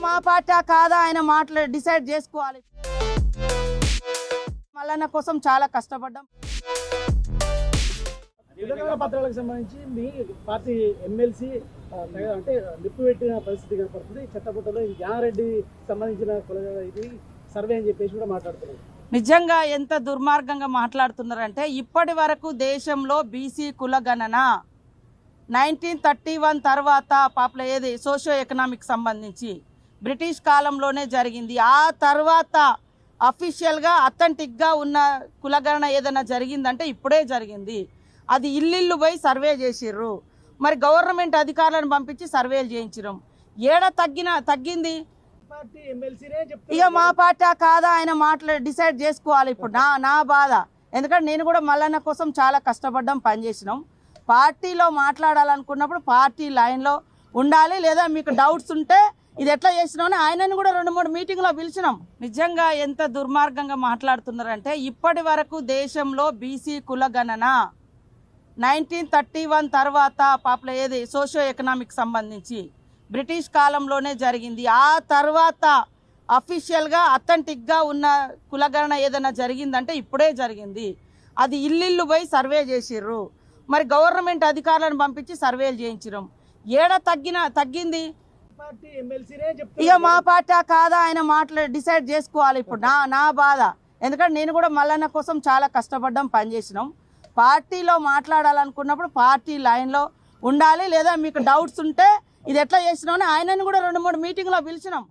మా పార్టీ కాదా ఆయన డిసైడ్ చేసుకోవాలి. మల్లన్న కోసం చాలా కష్టపడ్డాం. విభజన పత్రాలకు సంబంధించి మీ పార్టీ ఎమ్మెల్సీ అంటే నిప్పు పెట్టిన పరిస్థితి కనపడుతుంది. చెత్తపుట్టలో జ్ఞానారెడ్డి సంబంధించిన ఇది సర్వే అని చెప్పేసి కూడా మాట్లాడుతున్నారు. నిజంగా ఎంత దుర్మార్గంగా మాట్లాడుతున్నారంటే, ఇప్పటి వరకు దేశంలో బీసీ కులగణన 1931 తర్వాత ఏది సోషియో ఎకనామిక్ సంబంధించి బ్రిటిష్ కాలంలోనే జరిగింది. ఆ తర్వాత అఫీషియల్గా అథెంటిక్గా ఉన్న కులగణన ఏదైనా జరిగిందంటే ఇప్పుడే జరిగింది. అది ఇల్లు పోయి సర్వే చేసిర్రు. మరి గవర్నమెంట్ అధికారులను పంపించి సర్వేలు చేయించడం ఏడ తగ్గింది. ఇక మా పార్టీ కాదా ఆయన డిసైడ్ చేసుకోవాలి. ఇప్పుడు నా బాధ, ఎందుకంటే నేను కూడా మల్లన్న కోసం చాలా కష్టపడ్డాం, పనిచేసినాం. పార్టీలో మాట్లాడాలనుకున్నప్పుడు పార్టీ లైన్లో ఉండాలి. లేదా మీకు డౌట్స్ ఉంటే ఇది ఎట్లా చేసినామని ఆయనను కూడా 2-3 మీటింగ్లో పిలిచినాం. నిజంగా ఎంత దుర్మార్గంగా మాట్లాడుతున్నారంటే, ఇప్పటి వరకు దేశంలో బీసీ కులగణన 1931 తర్వాత ఏది సోషియో ఎకనామిక్ సంబంధించి బ్రిటిష్ కాలంలోనే జరిగింది. ఆ తర్వాత అఫీషియల్గా అథెంటిక్గా ఉన్న కులగణన ఏదైనా జరిగిందంటే ఇప్పుడే జరిగింది. అది ఇల్లు పోయి సర్వే చేసిర్రు. మరి గవర్నమెంట్ అధికారులను పంపించి సర్వేలు చేయించడం ఏడ తగ్గింది. ఇక మా పార్టీ కాదా ఆయన డిసైడ్ చేసుకోవాలి. ఇప్పుడు నా బాధ, ఎందుకంటే నేను కూడా మల్లన్న కోసం చాలా కష్టపడ్డాం, పనిచేసినాం. పార్టీలో మాట్లాడాలనుకున్నప్పుడు పార్టీ లైన్లో ఉండాలి. లేదా మీకు డౌట్స్ ఉంటే ఇది ఎట్లా చేసినామని ఆయనను కూడా 2-3 మీటింగ్లో పిలిచినాం.